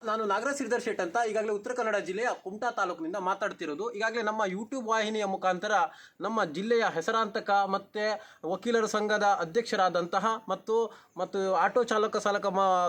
ನಾನು ನಾಗರಾಜ್ ಶ್ರೀಧರ್ ಶೆಟ್ ಅಂತ ಈಗಾಗಲೇ ಉತ್ತರ ಕನ್ನಡ ಜಿಲ್ಲೆಯ ಕುಮಟಾ ತಾಲೂಕಿನಿಂದ ಮಾತಾಡ್ತಿರೋದು. ಈಗಾಗಲೇ ನಮ್ಮ ಯೂಟ್ಯೂಬ್ ವಾಹಿನಿಯ ಮುಖಾಂತರ ನಮ್ಮ ಜಿಲ್ಲೆಯ ಹೆಸರಾಂತಕ ಮತ್ತು ವಕೀಲರ ಸಂಘದ ಅಧ್ಯಕ್ಷರಾದಂತಹ ಮತ್ತು ಆಟೋ ಚಾಲಕ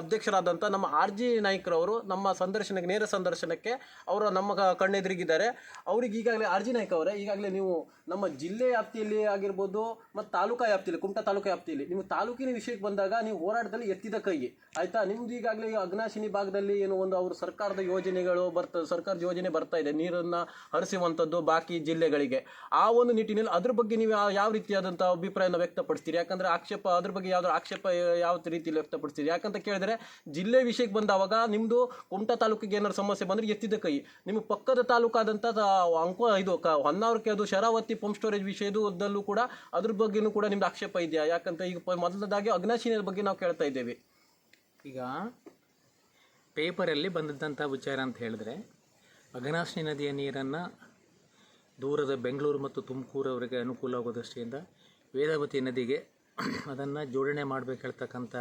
ಅಧ್ಯಕ್ಷರಾದಂಥ ನಮ್ಮ RG ನಾಯ್ಕರವರು ನಮ್ಮ ಸಂದರ್ಶನಕ್ಕೆ ನೇರ ಸಂದರ್ಶನಕ್ಕೆ ಅವರು ನಮ್ಮ ಕಣ್ಣೆದುರಿಗಿದ್ದಾರೆ. ಅವ್ರಿಗೆ ಈಗಾಗಲೇ RG ನಾಯ್ಕ ಅವರೇ, ಈಗಾಗಲೇ ನೀವು ನಮ್ಮ ಜಿಲ್ಲೆ ವ್ಯಾಪ್ತಿಯಲ್ಲಿ ಆಗಿರ್ಬೋದು ಮತ್ತು ತಾಲೂಕಾ ವ್ಯಾಪ್ತಿಯಲ್ಲಿ, ಕುಮಟಾ ತಾಲೂಕಾ ವ್ಯಾಪ್ತಿಯಲ್ಲಿ ನೀವು ತಾಲೂಕಿನ ವಿಷಯಕ್ಕೆ ಬಂದಾಗ ನೀವು ಹೋರಾಟದಲ್ಲಿ ಎತ್ತಿದ ಕೈ ಆಯಿತಾ. ನಿಮ್ದು ಈಗಾಗಲೇ ಅಘನಾಶಿನಿ ಭಾಗದಲ್ಲಿ ಏನು ಒಂದು ಅವರು ಸರ್ಕಾರದ ಯೋಜನೆಗಳು ಸರ್ಕಾರದ ಯೋಜನೆ ಬರ್ತಾ ಇದೆ, ನೀರನ್ನು ಹರಿಸುವಂಥದ್ದು ಬಾಕಿ ಜಿಲ್ಲೆಗಳಿಗೆ. ಆ ಒಂದು ನಿಟ್ಟಿನಲ್ಲಿ ಅದ್ರ ಬಗ್ಗೆ ನೀವು ಯಾವ ರೀತಿಯಾದಂಥ ಅಭಿಪ್ರಾಯನ ವ್ಯಕ್ತಪಡಿಸ್ತೀರಿ? ಯಾಕಂದರೆ ಅದ್ರ ಬಗ್ಗೆ ಯಾವ್ದಾದ್ರು ಆಕ್ಷೇಪ ಯಾವ ರೀತಿಯಲ್ಲಿ ವ್ಯಕ್ತಪಡಿಸ್ತೀರಿ? ಯಾಕಂತ ಕೇಳಿದ್ರೆ ಜಿಲ್ಲೆ ವಿಷಯಕ್ಕೆ ಬಂದವಾಗ ನಿಮ್ಮದು ಕುಮಟಾ ತಾಲೂಕಿಗೆ ಏನಾದ್ರು ಸಮಸ್ಯೆ ಬಂದರೆ ಎತ್ತಿದ ಕೈ. ನಿಮ್ಮ ಪಕ್ಕದ ತಾಲೂಕಾದಂಥ ಹೊನ್ನಾವರಕ್ಕೆ ಅದು ಶರಾವತಿ ಪಂಪ್ ಸ್ಟೋರೇಜ್ ವಿಷಯದಲ್ಲೂ ಕೂಡ ಅದ್ರ ಬಗ್ಗೆನೂ ಕೂಡ ನಿಮ್ದು ಆಕ್ಷೇಪ ಇದೆಯಾ? ಯಾಕಂತ ಈಗ ಮೊದಲದಾಗಿ ಅಘನಾಶಿನಿಯ ಬಗ್ಗೆ ನಾವು ಕೇಳ್ತಾ ಇದ್ದೇವೆ. ಈಗ ಪೇಪರಲ್ಲಿ ಬಂದಿದ್ದಂಥ ವಿಚಾರ ಅಂತ ಹೇಳಿದ್ರೆ, ಅಘನಾಶಿನಿ ನದಿಯ ನೀರನ್ನು ದೂರದ ಬೆಂಗಳೂರು ಮತ್ತು ತುಮಕೂರವರಿಗೆ ಅನುಕೂಲ ಆಗೋ ದೃಷ್ಟಿಯಿಂದ ವೇದಾವತಿ ನದಿಗೆ ಅದನ್ನು ಜೋಡಣೆ ಮಾಡಬೇಕು ಹೇಳ್ತಕ್ಕಂಥ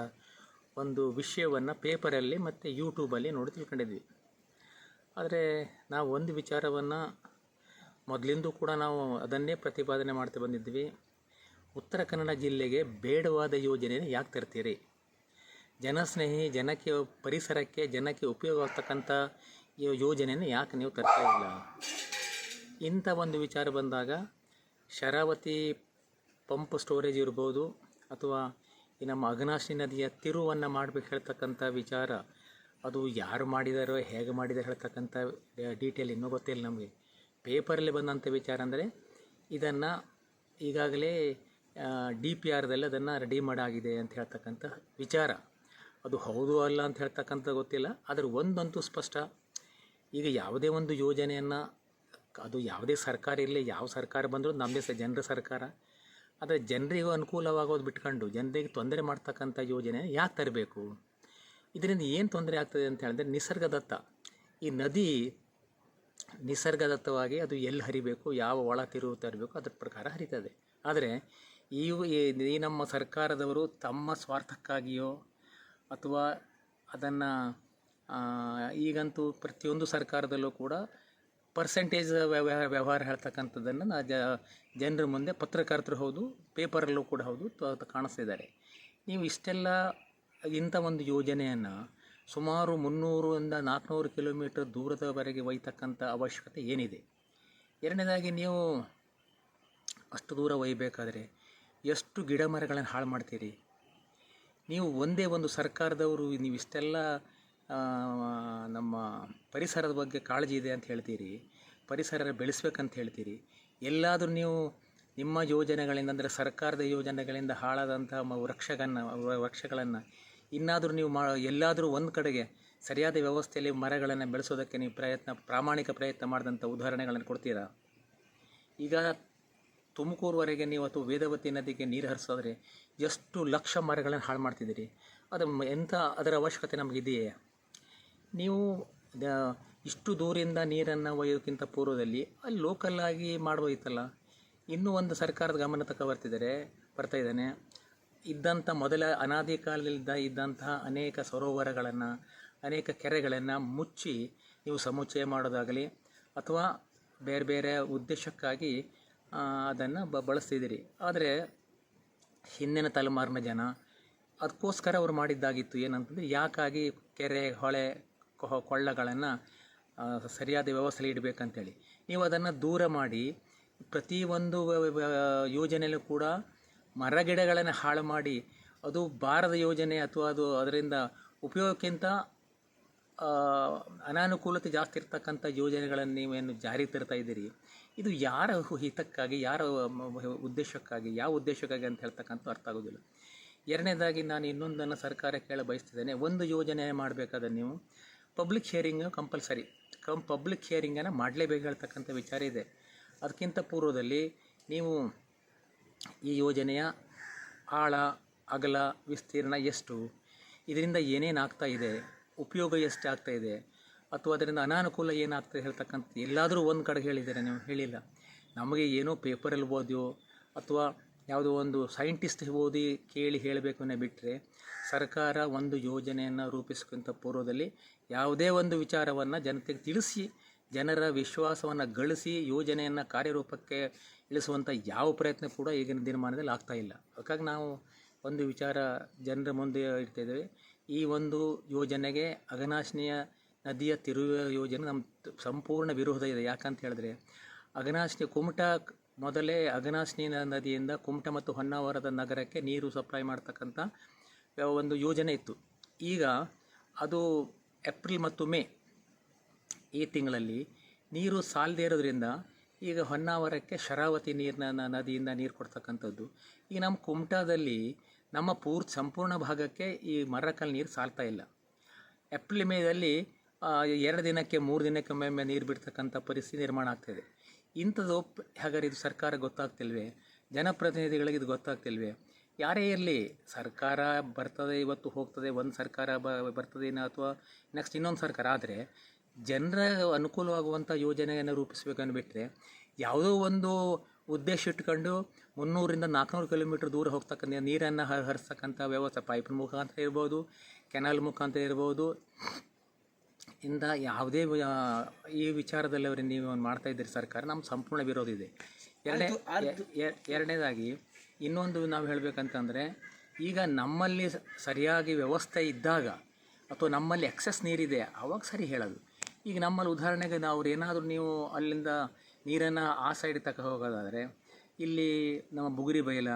ಒಂದು ವಿಷಯವನ್ನು ಪೇಪರಲ್ಲಿ ಮತ್ತು ಯೂಟ್ಯೂಬಲ್ಲಿ ನೋಡಿ ತಿಳ್ಕೊಂಡಿದ್ವಿ. ಆದರೆ ನಾವು ಒಂದು ವಿಚಾರವನ್ನು ಮೊದಲಿಂದ ಕೂಡ ನಾವು ಅದನ್ನೇ ಪ್ರತಿಪಾದನೆ ಮಾಡ್ತಾ ಬಂದಿದ್ವಿ. ಉತ್ತರ ಕನ್ನಡ ಜಿಲ್ಲೆಗೆ ಬೇಡವಾದ ಯೋಜನೆಯನ್ನು ಯಾಕೆ ತರ್ತೀರಿ? ಜನಸ್ನೇಹಿ, ಜನಕ್ಕೆ, ಪರಿಸರಕ್ಕೆ, ಜನಕ್ಕೆ ಉಪಯೋಗ ಆಗ್ತಕ್ಕಂಥ ಯೋಜನೆಯನ್ನು ಯಾಕೆ ನೀವು ತರ್ತಾ ಇಲ್ಲ? ಇಂಥ ಒಂದು ವಿಚಾರ ಬಂದಾಗ ಶರಾವತಿ ಪಂಪ್ ಸ್ಟೋರೇಜ್ ಇರ್ಬೋದು, ಅಥವಾ ಈ ನಮ್ಮ ಅಘನಾಶಿನಿ ನದಿಯ ತಿರುವನ್ನು ಮಾಡಬೇಕು ಹೇಳ್ತಕ್ಕಂಥ ವಿಚಾರ, ಅದು ಯಾರು ಮಾಡಿದಾರೋ ಹೇಗೆ ಮಾಡಿದಾರೋ ಹೇಳ್ತಕ್ಕಂಥ ಡೀಟೇಲ್ ಇನ್ನೂ ಗೊತ್ತಿಲ್ಲ ನಮಗೆ. ಪೇಪರಲ್ಲಿ ಬಂದಂಥ ವಿಚಾರ ಅಂದರೆ ಇದನ್ನು ಈಗಾಗಲೇ DPRದಲ್ಲಿ ಅದನ್ನು ರೆಡಿ ಮಾಡಾಗಿದೆ ಅಂತ ಹೇಳ್ತಕ್ಕಂಥ ವಿಚಾರ. ಅದು ಹೌದು ಅಲ್ಲ ಅಂತ ಹೇಳ್ತಕ್ಕಂಥ ಗೊತ್ತಿಲ್ಲ. ಆದರೆ ಒಂದಂತೂ ಸ್ಪಷ್ಟ, ಈಗ ಯಾವುದೇ ಒಂದು ಯೋಜನೆಯನ್ನು, ಅದು ಯಾವುದೇ ಸರ್ಕಾರ ಇರಲಿ, ಯಾವ ಸರ್ಕಾರ ಬಂದರೂ ನಮ್ಮದೇ ಜನರ ಸರ್ಕಾರ, ಆದರೆ ಜನರಿಗೂ ಅನುಕೂಲವಾಗೋದು ಬಿಟ್ಕೊಂಡು ಜನರಿಗೆ ತೊಂದರೆ ಮಾಡ್ತಕ್ಕಂಥ ಯೋಜನೆ ಯಾಕೆ ತರಬೇಕು? ಇದರಿಂದ ಏನು ತೊಂದರೆ ಆಗ್ತದೆ ಅಂತ ಹೇಳಿದ್ರೆ, ನಿಸರ್ಗದತ್ತ ಈ ನದಿ ನಿಸರ್ಗದತ್ತವಾಗಿ ಅದು ಎಲ್ಲಿ ಹರಿಬೇಕು, ಯಾವ ಒಳ ತಿರುವು ತರಬೇಕು ಅದ್ರ ಪ್ರಕಾರ ಹರಿತದೆ. ಆದರೆ ಈ ನಮ್ಮ ಸರ್ಕಾರದವರು ತಮ್ಮ ಸ್ವಾರ್ಥಕ್ಕಾಗಿಯೋ ಅಥವಾ ಅದನ್ನು ಈಗಂತೂ ಪ್ರತಿಯೊಂದು ಸರ್ಕಾರದಲ್ಲೂ ಕೂಡ ಪರ್ಸೆಂಟೇಜ್ ವ್ಯವಹಾರ ಹೇಳ್ತಕ್ಕಂಥದ್ದನ್ನು ಜನರ ಮುಂದೆ ಪತ್ರಕರ್ತರು ಹೌದು, ಪೇಪರಲ್ಲೂ ಕೂಡ ಹೌದು ಕಾಣಿಸ್ತಿದ್ದಾರೆ. ನೀವು ಇಷ್ಟೆಲ್ಲ ಇಂಥ ಒಂದು ಯೋಜನೆಯನ್ನು ಸುಮಾರು 300-400 ಕಿಲೋಮೀಟರ್ ದೂರದವರೆಗೆ ಒಯ್ತಕ್ಕಂಥ ಅವಶ್ಯಕತೆ ಏನಿದೆ? ಎರಡನೇದಾಗಿ ನೀವು ಅಷ್ಟು ದೂರ ಒಯ್ಯಬೇಕಾದ್ರೆ ಎಷ್ಟು ಗಿಡ ಮರಗಳನ್ನು ಹಾಳು ಮಾಡ್ತೀರಿ? ನೀವು ಒಂದೇ ಒಂದು ಸರ್ಕಾರದವರು ನೀವು ಇಷ್ಟೆಲ್ಲ ನಮ್ಮ ಪರಿಸರದ ಬಗ್ಗೆ ಕಾಳಜಿ ಇದೆ ಅಂತ ಹೇಳ್ತೀರಿ, ಪರಿಸರ ಬೆಳೆಸ್ಬೇಕಂತ ಹೇಳ್ತೀರಿ. ಎಲ್ಲಾದರೂ ನೀವು ನಿಮ್ಮ ಯೋಜನೆಗಳಿಂದ, ಅಂದರೆ ಸರ್ಕಾರದ ಯೋಜನೆಗಳಿಂದ ಹಾಳಾದಂಥ ವೃಕ್ಷಗಳನ್ನು ಇನ್ನಾದರೂ ನೀವು ಎಲ್ಲಾದರೂ ಒಂದು ಕಡೆಗೆ ಸರಿಯಾದ ವ್ಯವಸ್ಥೆಯಲ್ಲಿ ಮರಗಳನ್ನು ಬೆಳೆಸೋದಕ್ಕೆ ನೀವು ಪ್ರಾಮಾಣಿಕ ಪ್ರಯತ್ನ ಮಾಡಿದಂಥ ಉದಾಹರಣೆಗಳನ್ನು ಕೊಡ್ತೀರಾ? ಈಗ ತುಮಕೂರುವರೆಗೆ ನೀವು ಅಥವಾ ವೇದಾವತಿ ನದಿಗೆ ನೀರು ಹರಿಸೋದ್ರೆ ಎಷ್ಟು ಲಕ್ಷ ಮರಗಳನ್ನು ಹಾಳು ಮಾಡ್ತಿದ್ದೀರಿ. ಅದರ ಅವಶ್ಯಕತೆ ನಮಗಿದೆಯೇ? ನೀವು ಇಷ್ಟು ದೂರಿಂದ ನೀರನ್ನು ಒಯ್ಯೋಕ್ಕಿಂತ ಪೂರ್ವದಲ್ಲಿ ಅಲ್ಲಿ ಲೋಕಲ್ಲಾಗಿ ಮಾಡ್ಬೋದಿತ್ತಲ್ಲ. ಇನ್ನೂ ಒಂದು ಸರ್ಕಾರದ ಗಮನ ಬರ್ತಾ ಇದ್ದಾನೆ. ಇದ್ದಂಥ ಮೊದಲ ಅನಾದಿ ಕಾಲದಿಂದ ಇದ್ದಂತಹ ಅನೇಕ ಸರೋವರಗಳನ್ನು, ಅನೇಕ ಕೆರೆಗಳನ್ನು ಮುಚ್ಚಿ ನೀವು ಸಮುಚ್ಚಯ ಮಾಡೋದಾಗಲಿ ಅಥವಾ ಬೇರೆ ಬೇರೆ ಉದ್ದೇಶಕ್ಕಾಗಿ ಅದನ್ನು ಬಳಸ್ತಿದ್ದೀರಿ. ಆದರೆ ಹಿಂದಿನ ತಲೆಮಾರಿನ ಜನ ಅದಕ್ಕೋಸ್ಕರ ಅವರು ಮಾಡಿದ್ದಾಗಿತ್ತು. ಏನಂತಂದರೆ, ಯಾಕಾಗಿ ಕೆರೆ, ಹೊಳೆ, ಕೊಳ್ಳಗಳನ್ನು ಸರಿಯಾದ ವ್ಯವಸ್ಥೆಯಲ್ಲಿ ಇಡಬೇಕಂತೇಳಿ. ನೀವು ಅದನ್ನು ದೂರ ಮಾಡಿ ಪ್ರತಿಯೊಂದು ಯೋಜನೆಯಲ್ಲೂ ಕೂಡ ಮರಗಿಡಗಳನ್ನು ಹಾಳು ಮಾಡಿ ಅದು ಬಾರದ ಯೋಜನೆ ಅಥವಾ ಅದರಿಂದ ಉಪಯೋಗಕ್ಕಿಂತ ಅನಾನುಕೂಲತೆ ಜಾಸ್ತಿ ಇರ್ತಕ್ಕಂಥ ಯೋಜನೆಗಳನ್ನು ನೀವೇನು ಜಾರಿಗೆ ತರ್ತಾ ಇದ್ದೀರಿ. ಇದು ಯಾರ ಹಿತಕ್ಕಾಗಿ, ಯಾರ ಉದ್ದೇಶಕ್ಕಾಗಿ, ಯಾವ ಉದ್ದೇಶಕ್ಕಾಗಿ ಅಂತ ಹೇಳ್ತಕ್ಕಂಥ ಅರ್ಥ ಆಗೋದಿಲ್ಲ. ಎರಡನೇದಾಗಿ ನಾನು ಇನ್ನೊಂದನ್ನು ಸರ್ಕಾರ ಕೇಳ ಬಯಸ್ತಿದ್ದೇನೆ. ಒಂದು ಯೋಜನೆ ಮಾಡಬೇಕಾದ್ರೆ ನೀವು ಪಬ್ಲಿಕ್ ಹಿಯರಿಂಗ್ ಕಂಪಲ್ಸರಿ, ಪಬ್ಲಿಕ್ ಹಿಯರಿಂಗನ್ನು ಮಾಡಲೇಬೇಕು ಹೇಳ್ತಕ್ಕಂಥ ವಿಚಾರ ಇದೆ. ಅದಕ್ಕಿಂತ ಪೂರ್ವದಲ್ಲಿ ನೀವು ಈ ಯೋಜನೆಯ ಆಳ, ಅಗಲ, ವಿಸ್ತೀರ್ಣ ಎಷ್ಟು, ಇದರಿಂದ ಏನೇನು ಆಗ್ತಾ ಇದೆ, ಉಪಯೋಗ ಎಷ್ಟು ಆಗ್ತಾ ಇದೆ, ಅಥವಾ ಅದರಿಂದ ಅನಾನುಕೂಲ ಏನಾಗ್ತದೆ ಹೇಳ್ತಕ್ಕಂಥ ಎಲ್ಲಾದರೂ ಒಂದು ಕಡೆ ಹೇಳಿದ್ದೀರಾ? ನೀವು ಹೇಳಿಲ್ಲ. ನಮಗೆ ಏನೋ ಪೇಪರಲ್ಲಿ ಓದಿಯೋ ಅಥವಾ ಯಾವುದೋ ಒಂದು ಸೈಂಟಿಸ್ಟ್ ಓದಿ ಕೇಳಿ ಹೇಳಬೇಕು ಅನ್ನೋ ಬಿಟ್ಟರೆ ಸರ್ಕಾರ ಒಂದು ಯೋಜನೆಯನ್ನು ರೂಪಿಸೋಕ್ಕಿಂತ ಪೂರ್ವದಲ್ಲಿ ಯಾವುದೇ ಒಂದು ವಿಚಾರವನ್ನು ಜನತೆಗೆ ತಿಳಿಸಿ ಜನರ ವಿಶ್ವಾಸವನ್ನು ಗಳಿಸಿ ಯೋಜನೆಯನ್ನು ಕಾರ್ಯರೂಪಕ್ಕೆ ಇಳಿಸುವಂಥ ಯಾವ ಪ್ರಯತ್ನ ಕೂಡ ಈಗಿನ ದಿನಮಾನದಲ್ಲಿ ಆಗ್ತಾಯಿಲ್ಲ. ಅದಕ್ಕಾಗಿ ನಾವು ಒಂದು ವಿಚಾರ ಜನರ ಮುಂದೆ ಇಡ್ತಾಯಿದ್ದೇವೆ. ಈ ಒಂದು ಯೋಜನೆಗೆ ಅಘನಾಶಿನಿಯ ನದಿಯ ತಿರುವು ಯೋಜನೆ ನಮ್ಮ ಸಂಪೂರ್ಣ ವಿರೋಧ ಇದೆ. ಯಾಕಂತ ಹೇಳಿದ್ರೆ ಅಘನಾಶಿನಿ ಮೊದಲೇ ಅಘನಾಶಿನಿ ನದಿಯಿಂದ ಕುಮಟಾ ಮತ್ತು ಹೊನ್ನಾವರದ ನಗರಕ್ಕೆ ನೀರು ಸಪ್ಲೈ ಮಾಡ್ತಕ್ಕಂಥ ಒಂದು ಯೋಜನೆ ಇತ್ತು. ಈಗ ಅದು ಏಪ್ರಿಲ್ ಮತ್ತು ಮೇ ಈ ತಿಂಗಳಲ್ಲಿ ನೀರು ಸಾಲದೇ ಇರೋದ್ರಿಂದ ಈಗ ಹೊನ್ನಾವರಕ್ಕೆ ಶರಾವತಿ ನದಿಯಿಂದ ನೀರು ಕೊಡ್ತಕ್ಕಂಥದ್ದು. ಈಗ ನಮ್ಮ ಕುಮಟಾದಲ್ಲಿ ನಮ್ಮ ಸಂಪೂರ್ಣ ಭಾಗಕ್ಕೆ ಈ ಮರಕಲ್ ನೀರು ಸಾಲ್ತಾ ಇಲ್ಲ. ಏಪ್ರಿಲ್ ಮೇದಲ್ಲಿ 2 ದಿನಕ್ಕೆ 3 ದಿನಕ್ಕೆ ಒಮ್ಮೆ ನೀರು ಬಿಡ್ತಕ್ಕಂಥ ಪರಿಸ್ಥಿತಿ ನಿರ್ಮಾಣ ಆಗ್ತಾಯಿದೆ. ಇಂಥದ್ದು ಹಾಗಾದ್ರೆ ಇದು ಸರ್ಕಾರ ಗೊತ್ತಾಗ್ತಿಲ್ವೇ? ಜನಪ್ರತಿನಿಧಿಗಳಿಗೆ ಇದು ಗೊತ್ತಾಗ್ತಿಲ್ವೇ? ಯಾರೇ ಇರಲಿ, ಸರ್ಕಾರ ಬರ್ತದೆ, ಇವತ್ತು ಹೋಗ್ತದೆ, ಒಂದು ಸರ್ಕಾರ ಬರ್ತದೆ ಅಥವಾ ನೆಕ್ಸ್ಟ್ ಇನ್ನೊಂದು ಸರ್ಕಾರ. ಆದರೆ ಜನರ ಅನುಕೂಲವಾಗುವಂಥ ಯೋಜನೆಯನ್ನು ರೂಪಿಸಬೇಕನ್ನು ಬಿಟ್ಟರೆ ಯಾವುದೋ ಒಂದು ಉದ್ದೇಶ ಇಟ್ಕೊಂಡು 300ರಿಂದ 400 ಕಿಲೋಮೀಟ್ರ್ ದೂರ ಹೋಗ್ತಕ್ಕಂಥ ನೀರನ್ನು ಹರಿಸ್ತಕ್ಕಂಥ ವ್ಯವಸ್ಥೆ ಪೈಪಿನ ಮುಖಾಂತರ ಇರ್ಬೋದು, ಕೆನಾಲ್ ಮುಖಾಂತರ ಇರ್ಬೋದು, ಇಂದ ಯಾವುದೇ ಈ ವಿಚಾರದಲ್ಲಿ ಅವರು ನೀವು ಮಾಡ್ತಾಯಿದ್ದೀರಿ ಸರ್ಕಾರ, ನಮ್ಮ ಸಂಪೂರ್ಣ ವಿರೋಧ ಇದೆ. ಎರಡನೇದಾಗಿ ಇನ್ನೊಂದು ನಾವು ಹೇಳಬೇಕಂತಂದರೆ, ಈಗ ನಮ್ಮಲ್ಲಿ ಸರಿಯಾಗಿ ವ್ಯವಸ್ಥೆ ಇದ್ದಾಗ ಅಥವಾ ನಮ್ಮಲ್ಲಿ ಎಕ್ಸೆಸ್ ನೀರಿದೆ ಆವಾಗ ಸರಿ ಹೇಳೋದು. ಈಗ ನಮ್ಮಲ್ಲಿ ಉದಾಹರಣೆಗೆ ನಾವು ಏನಾದರೂ ನೀವು ಅಲ್ಲಿಂದ ನೀರನ್ನು ಆ ಸೈಡ್ ತಕ ಹೋಗೋದಾದರೆ, ಇಲ್ಲಿ ನಮ್ಮ ಬುಗುರಿ ಬೈಲ,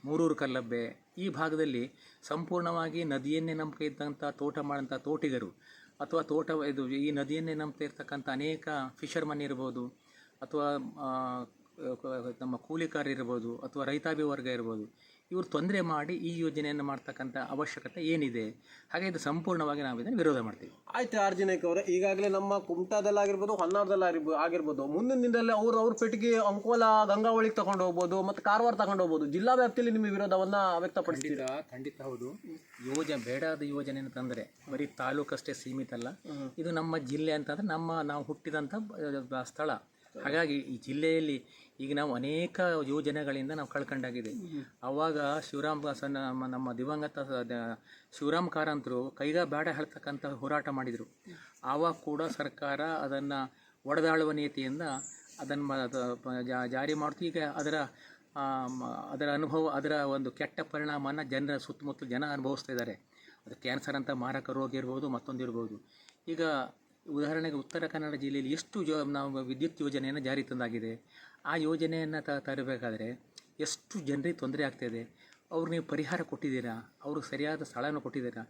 ಮೂರೂರು ಕಲ್ಲಬ್ಬೆ ಈ ಭಾಗದಲ್ಲಿ ಸಂಪೂರ್ಣವಾಗಿ ನದಿಯನ್ನೇ ನಂಬಿಕೆ ಇದ್ದಂಥ ತೋಟ ಮಾಡೋಂಥ ತೋಟಿಗರು ಅಥವಾ ಈ ನದಿಯನ್ನೇ ನಂಬ್ತಾ ಇರ್ತಕ್ಕಂಥ ಅನೇಕ ಫಿಷರ್ಮನ್ ಇರ್ಬೋದು, ಅಥವಾ ನಮ್ಮ ಕೂಲಿಕಾರ ಇರ್ಬೋದು, ಅಥವಾ ರೈತಾಪಿ ವರ್ಗ ಇರ್ಬೋದು, ಇವರು ತೊಂದರೆ ಮಾಡಿ ಈ ಯೋಜನೆಯನ್ನು ಮಾಡ್ತಕ್ಕಂಥ ಅವಶ್ಯಕತೆ ಏನಿದೆ? ಹಾಗೆ ಇದು ಸಂಪೂರ್ಣವಾಗಿ ನಾವು ಇದನ್ನು ವಿರೋಧ ಮಾಡ್ತೀವಿ. ಆಯ್ತು ಆರ್ಜಿನೇಕ್ ಅವರೇ, ಈಗಾಗಲೇ ನಮ್ಮ ಕುಮಟಾದಲ್ಲಾಗಿರ್ಬೋದು, ಹೊನ್ನಾವರದಲ್ಲಿ ಆಗಿರ್ಬೋದು, ಮುಂದಿನ ದಿನದಲ್ಲಿ ಅವ್ರ ಪೆಟ್ಟಿಗೆ ಅಂಕೋಲ ಗಂಗಾವಳಿಗೆ ತಗೊಂಡು ಹೋಗ್ಬೋದು ಮತ್ತು ಕಾರವಾರ ತಗೊಂಡು ಹೋಗ್ಬೋದು. ಜಿಲ್ಲಾ ವ್ಯಾಪ್ತಿಯಲ್ಲಿ ನಿಮ್ಮ ವಿರೋಧವನ್ನು ವ್ಯಕ್ತಪಡಿಸ್ತೀರಾ? ಖಂಡಿತ ಹೌದು. ಬೇಡಾದ ಯೋಜನೆ ಅಂತಂದರೆ ಬರೀ ತಾಲೂಕಷ್ಟೇ ಸೀಮಿತ ಅಲ್ಲ, ಇದು ನಮ್ಮ ಜಿಲ್ಲೆ ಅಂತಂದರೆ ನಾವು ಹುಟ್ಟಿದಂಥ ಸ್ಥಳ. ಹಾಗಾಗಿ ಈ ಜಿಲ್ಲೆಯಲ್ಲಿ ಈಗ ನಾವು ಅನೇಕ ಯೋಜನೆಗಳಿಂದ ನಾವು ಕಳ್ಕೊಂಡಾಗಿದೆ. ಆವಾಗ ನಮ್ಮ ದಿವಂಗತ ಶಿವರಾಮ್ ಕಾರಂತರು ಕೈಗ ಬೇಡ ಹೇಳ್ತಕ್ಕಂಥ ಹೋರಾಟ ಮಾಡಿದರು. ಆವಾಗ ಕೂಡ ಸರ್ಕಾರ ಅದನ್ನು ಒಡೆದಾಳುವ ನೀತಿಯಿಂದ ಅದನ್ನು ಜಾರಿ ಮಾಡ್ತು. ಈಗ ಅದರ ಅನುಭವ, ಅದರ ಒಂದು ಕೆಟ್ಟ ಪರಿಣಾಮನ ಜನರ ಸುತ್ತಮುತ್ತಲು ಜನ ಅನುಭವಿಸ್ತಾ ಇದ್ದಾರೆ. ಅದು ಕ್ಯಾನ್ಸರ್ ಅಂತ ಮಾರಕ ರೋಗ ಇರ್ಬೋದು, ಮತ್ತೊಂದು ಇರ್ಬೋದು. ಈಗ ಉದಾಹರಣೆಗೆ ಉತ್ತರ ಕನ್ನಡ ಜಿಲ್ಲೆಯಲ್ಲಿ ಎಷ್ಟು ನಾವು ವಿದ್ಯುತ್ ಯೋಜನೆಯನ್ನು ಜಾರಿ ತಂದಾಗಿದೆ. ಆ ಯೋಜನೆಯನ್ನು ತರಬೇಕಾದ್ರೆ ಎಷ್ಟು ಜನರಿಗೆ ತೊಂದರೆ ಆಗ್ತಾಯಿದೆ. ಅವ್ರು ನೀವು ಪರಿಹಾರ ಕೊಟ್ಟಿದ್ದೀರಾ? ಅವ್ರಿಗೆ ಸರಿಯಾದ ಸ್ಥಳವನ್ನು ಕೊಟ್ಟಿದ್ದೀರಾ?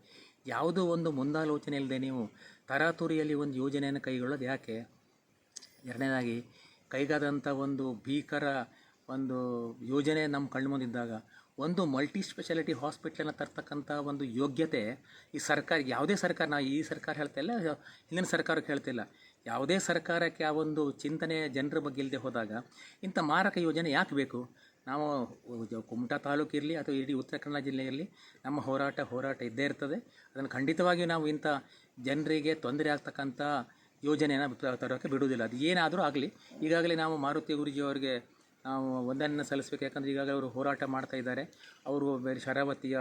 ಯಾವುದೋ ಒಂದು ಮುಂದಾಲೋಚನೆ ಇಲ್ಲದೆ ನೀವು ತರಾತುರಿಯಲ್ಲಿ ಒಂದು ಯೋಜನೆಯನ್ನು ಕೈಗೊಳ್ಳೋದು ಯಾಕೆ? ಎರಡನೇದಾಗಿ ಕೈಗಾದಂಥ ಒಂದು ಭೀಕರ ಒಂದು ಯೋಜನೆ ನಮ್ಮ ಕಣ್ಣು ಮುಂದಿದ್ದಾಗ ಒಂದು ಮಲ್ಟಿ ಸ್ಪೆಷಾಲಿಟಿ ಹಾಸ್ಪಿಟ್ಲನ್ನು ತರ್ತಕ್ಕಂಥ ಒಂದು ಯೋಗ್ಯತೆ ಈ ಸರ್ಕಾರ, ಯಾವುದೇ ಸರ್ಕಾರ, ನಾವು ಈ ಸರ್ಕಾರ ಹೇಳ್ತಾ ಇಲ್ಲ, ಹಿಂದಿನ ಸರ್ಕಾರಕ್ಕೆ ಹೇಳ್ತಿಲ್ಲ, ಯಾವುದೇ ಸರ್ಕಾರಕ್ಕೆ ಆ ಒಂದು ಚಿಂತನೆ ಜನರ ಬಗ್ಗೆ ಇಲ್ಲದೆ ಹೋದಾಗ ಇಂಥ ಮಾರಕ ಯೋಜನೆ ಯಾಕೆ ಬೇಕು? ನಾವು ಕುಮಟಾ ತಾಲೂಕು ಇರಲಿ ಅಥವಾ ಇಡೀ ಉತ್ತರ ಕನ್ನಡ ಜಿಲ್ಲೆಯಲ್ಲಿ ನಮ್ಮ ಹೋರಾಟ ಇದ್ದೇ ಇರ್ತದೆ. ಅದನ್ನು ಖಂಡಿತವಾಗಿಯೂ ನಾವು ಇಂಥ ಜನರಿಗೆ ತೊಂದರೆ ಆಗ್ತಕ್ಕಂಥ ಯೋಜನೆಯನ್ನು ತರೋಕ್ಕೆ ಬಿಡುವುದಿಲ್ಲ. ಅದು ಏನಾದರೂ ಆಗಲಿ. ಈಗಾಗಲೇ ನಾವು ಮಾರುತಿ ಗುರೂಜಿಯವರಿಗೆ ನಾವು ವಂದನೆಯನ್ನು ಸಲ್ಲಿಸಬೇಕು. ಯಾಕಂದರೆ ಈಗಾಗಲೇ ಅವರು ಹೋರಾಟ ಮಾಡ್ತಾ ಇದ್ದಾರೆ. ಅವರು ಬೇರೆ ಶರಾವತಿಯ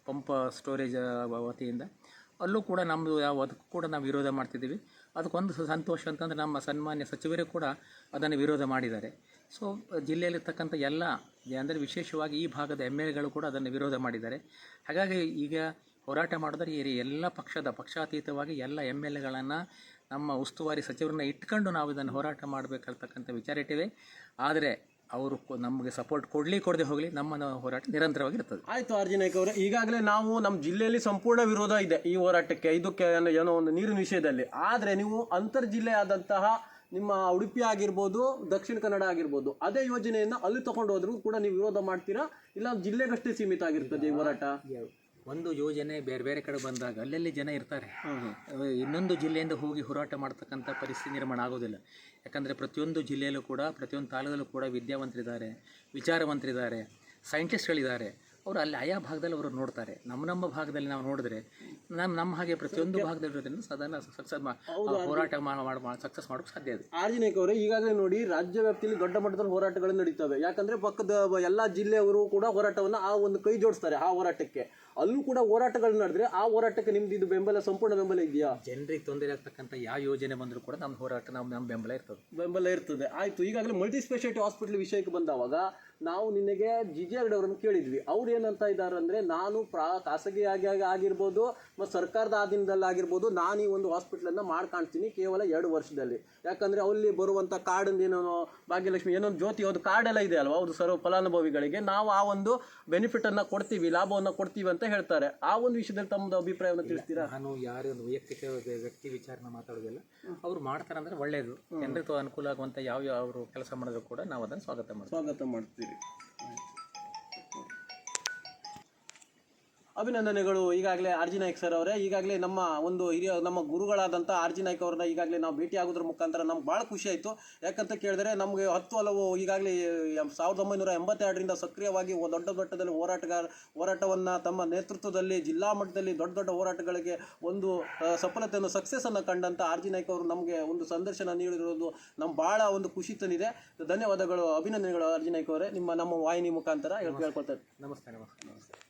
ಪಂಪ್ ಸ್ಟೋರೇಜ್ ವತಿಯಿಂದ ಅಲ್ಲೂ ಕೂಡ ನಮ್ಮದು ಅದಕ್ಕೂ ಕೂಡ ನಾವು ವಿರೋಧ ಮಾಡ್ತಿದ್ದೀವಿ. ಅದಕ್ಕೊಂದು ಸಂತೋಷ ಅಂತಂದರೆ ನಮ್ಮ ಸನ್ಮಾನ್ಯ ಸಚಿವರೇ ಕೂಡ ಅದನ್ನು ವಿರೋಧ ಮಾಡಿದ್ದಾರೆ. ಸೊ ಜಿಲ್ಲೆಯಲ್ಲಿರ್ತಕ್ಕಂಥ ಎಲ್ಲ ಅಂದರೆ ವಿಶೇಷವಾಗಿ ಈ ಭಾಗದ MLAಗಳು ಕೂಡ ಅದನ್ನು ವಿರೋಧ ಮಾಡಿದ್ದಾರೆ. ಹಾಗಾಗಿ ಈಗ ಹೋರಾಟ ಮಾಡಿದ್ರೆ ಎಲ್ಲ ಪಕ್ಷಾತೀತವಾಗಿ ಎಲ್ಲ MLAಗಳನ್ನು ನಮ್ಮ ಉಸ್ತುವಾರಿ ಸಚಿವರನ್ನ ಇಟ್ಕೊಂಡು ನಾವು ಇದನ್ನು ಹೋರಾಟ ಮಾಡಬೇಕಲ್ತಕ್ಕಂಥ ವಿಚಾರ ಇಟ್ಟಿವೆ. ಆದರೆ ಅವರು ನಮಗೆ ಸಪೋರ್ಟ್ ಕೊಡದೆ ಹೋಗಲಿ, ನಮ್ಮ ಹೋರಾಟ ನಿರಂತರವಾಗಿರ್ತದೆ. ಆಯಿತು ಆರ್ಜಿನೇಕ್ ಅವರೇ, ಈಗಾಗಲೇ ನಾವು ನಮ್ಮ ಜಿಲ್ಲೆಯಲ್ಲಿ ಸಂಪೂರ್ಣ ವಿರೋಧ ಇದೆ ಈ ಹೋರಾಟಕ್ಕೆ, ಇದಕ್ಕೆ ಏನೋ ಒಂದು ನೀರಿನ ವಿಷಯದಲ್ಲಿ. ಆದರೆ ನೀವು ಅಂತರ್ಜಿಲ್ಲೆ ಆದಂತಹ ನಿಮ್ಮ ಉಡುಪಿ ಆಗಿರ್ಬೋದು, ದಕ್ಷಿಣ ಕನ್ನಡ ಆಗಿರ್ಬೋದು, ಅದೇ ಯೋಜನೆಯನ್ನು ಅಲ್ಲಿ ತಗೊಂಡು ಹೋದ್ರೂ ಕೂಡ ನೀವು ವಿರೋಧ ಮಾಡ್ತೀರಾ? ಇಲ್ಲ ಜಿಲ್ಲೆಗಷ್ಟೇ ಸೀಮಿತ ಆಗಿರ್ತದೆ ಈ ಹೋರಾಟ? ಒಂದು ಯೋಜನೆ ಬೇರೆ ಬೇರೆ ಕಡೆ ಬಂದಾಗ ಅಲ್ಲಲ್ಲಿ ಜನ ಇರ್ತಾರೆ. ಇನ್ನೊಂದು ಜಿಲ್ಲೆಯಿಂದ ಹೋಗಿ ಹೋರಾಟ ಮಾಡ್ತಕ್ಕಂಥ ಪರಿಸ್ಥಿತಿ ನಿರ್ಮಾಣ ಆಗೋದಿಲ್ಲ. ಯಾಕಂದರೆ ಪ್ರತಿಯೊಂದು ಜಿಲ್ಲೆಯಲ್ಲೂ ಕೂಡ, ಪ್ರತಿಯೊಂದು ತಾಲೂಕಲ್ಲೂ ಕೂಡ ವಿದ್ಯಾವಂತರಿದ್ದಾರೆ, ವಿಚಾರವಂತರಿದ್ದಾರೆ, ಸೈಂಟಿಸ್ಟ್ಗಳಿದ್ದಾರೆ. ಅವರು ಅಲ್ಲಿ ಆಯಾ ಭಾಗದಲ್ಲಿ ಅವರು ನೋಡ್ತಾರೆ. ನಮ್ಮ ಭಾಗದಲ್ಲಿ ನಾವು ನೋಡಿದ್ರೆ ನಮ್ಮ ಹಾಗೆ ಪ್ರತಿಯೊಂದು ಭಾಗದಲ್ಲಿ ಇರೋದ್ರಿಂದ ಸಾಧಾರಣ ಹೋರಾಟ ಸಕ್ಸಸ್ ಮಾಡೋಕ್ಕೆ ಸಾಧ್ಯ ಇದೆ. ಆರ್ಜಿನಾಯ್ಕ ಅವರೇ, ಈಗಾಗಲೇ ನೋಡಿ ರಾಜ್ಯ ವ್ಯಾಪ್ತಿಯಲ್ಲಿ ದೊಡ್ಡ ಮಟ್ಟದಲ್ಲಿ ಹೋರಾಟಗಳು ನಡೀತವೆ. ಯಾಕಂದ್ರೆ ಪಕ್ಕದ ಎಲ್ಲ ಜಿಲ್ಲೆಯವರು ಕೂಡ ಹೋರಾಟವನ್ನು ಆ ಒಂದು ಕೈ ಜೋಡಿಸ್ತಾರೆ ಆ ಹೋರಾಟಕ್ಕೆ. ಅಲ್ಲೂ ಕೂಡ ಹೋರಾಟಗಳು ನಡೆದ್ರೆ ಆ ಹೋರಾಟಕ್ಕೆ ನಿಮ್ದು ಇದು ಬೆಂಬಲ, ಸಂಪೂರ್ಣ ಬೆಂಬಲ ಇದೆಯಾ? ಜನರಿಗೆ ತೊಂದರೆ ಆಗ್ತಕ್ಕಂಥ ಯಾವ ಯೋಜನೆ ಬಂದರೂ ಕೂಡ ನಮ್ಮ ಹೋರಾಟ ನಮ್ಮ ಬೆಂಬಲ ಇರ್ತದೆ. ಆಯ್ತು, ಈಗಾಗಲೇ ಮಲ್ಟಿ ಸ್ಪೆಷಾಲಿಟಿ ಹಾಸ್ಪಿಟಲ್ ವಿಷಯಕ್ಕೆ ಬಂದವಾಗ ನಾವು ನಿನಗೆ ಜಿಜೆಆರ್ ಅವರನ್ನು ಕೇಳಿದ್ವಿ. ಅವ್ರು ಏನಂತ ಇದ್ದಾರೆ ಅಂದ್ರೆ, ನಾನು ಖಾಸಗಿಯಾಗಿ ಆಗಿರ್ಬೋದು ಮತ್ತು ಸರ್ಕಾರದ ಆಧೀನದಲ್ಲಿ ಆಗಿರ್ಬೋದು, ನಾನು ಈ ಒಂದು ಹಾಸ್ಪಿಟಲನ್ನು ಮಾಡ್ಕಾಣ್ತೀನಿ ಕೇವಲ 2 ವರ್ಷದಲ್ಲಿ. ಯಾಕಂದ್ರೆ ಅಲ್ಲಿ ಬರುವಂಥ ಕಾರ್ಡ್ ಏನೋ ಭಾಗ್ಯಲಕ್ಷ್ಮಿ ಏನೋ ಜ್ಯೋತಿ ಒಂದು ಕಾರ್ಡ್ ಎಲ್ಲ ಇದೆ ಅಲ್ವಾ, ಅದು ಸರ್ವ ಫಲಾನುಭವಿಗಳಿಗೆ ನಾವು ಆ ಒಂದು ಬೆನಿಫಿಟನ್ನು ಕೊಡ್ತೀವಿ, ಲಾಭವನ್ನು ಕೊಡ್ತೀವಿ ಅಂತ ಹೇಳ್ತಾರೆ. ಆ ಒಂದು ವಿಷಯದಲ್ಲಿ ತಮ್ಮದು ಅಭಿಪ್ರಾಯವನ್ನು ತಿಳಿಸ್ತೀರಾ? ನಾನು ಯಾರೇ ಒಂದು ವೈಯಕ್ತಿಕ ವ್ಯಕ್ತಿ ವಿಚಾರನ ಮಾತಾಡೋದಿಲ್ಲ. ಅವ್ರು ಮಾಡ್ತಾರೆ ಅಂದರೆ ಒಳ್ಳೆಯದು. ಜನರಿಗೆ ಅನುಕೂಲ ಆಗುವಂಥ ಯಾವ ಅವರು ಕೆಲಸ ಮಾಡಿದ್ರು ಕೂಡ ನಾವು ಅದನ್ನು ಸ್ವಾಗತ ಮಾಡ್ತೀವಿ. ಅಭಿನಂದನೆಗಳು. ಈಗಾಗಲೇ ಆರ್ಜಿನಾಯ್ಕ ಸರ್ ಅವರೇ, ಈಗಾಗಲೇ ನಮ್ಮ ಒಂದು ನಮ್ಮ ಗುರುಗಳಾದಂಥ ಆರ್ಜಿನಾಯ್ಕ ಅವ್ರನ್ನ ಈಗಾಗಲೇ ನಾವು ಭೇಟಿ ಆಗೋದ್ರ ಮುಖಾಂತರ ನಮ್ಗೆ ಭಾಳ ಖುಷಿ ಆಯಿತು. ಯಾಕಂತ ಕೇಳಿದ್ರೆ ನಮಗೆ 10 ಹಲವು ಈಗಾಗಲೇ 1982ರಿಂದ ಸಕ್ರಿಯವಾಗಿ ದೊಡ್ಡ ಮಟ್ಟದಲ್ಲಿ ಹೋರಾಟವನ್ನು ತಮ್ಮ ನೇತೃತ್ವದಲ್ಲಿ ಜಿಲ್ಲಾ ಮಟ್ಟದಲ್ಲಿ ದೊಡ್ಡ ಹೋರಾಟಗಳಿಗೆ ಒಂದು ಸಫಲತೆಯನ್ನು ಸಕ್ಸಸ್ಸನ್ನು ಕಂಡಂಥ ಆರ್ಜಿನಾಯ್ಕ ಅವರು ನಮಗೆ ಒಂದು ಸಂದರ್ಶನ ನೀಡಿರೋದು ನಮ್ಗೆ ಭಾಳ ಒಂದು ಖುಷಿ ತಂದಿದೆ. ಧನ್ಯವಾದಗಳು, ಅಭಿನಂದನೆಗಳು ಆರ್ಜಿನಾಯ್ಕ ಅವರೇ. ನಮ್ಮ ವಾಹಿನಿ ಮುಖಾಂತರ ಹೇಳ್ಕೊಳ್ತಾರೆ. ನಮಸ್ತೆ.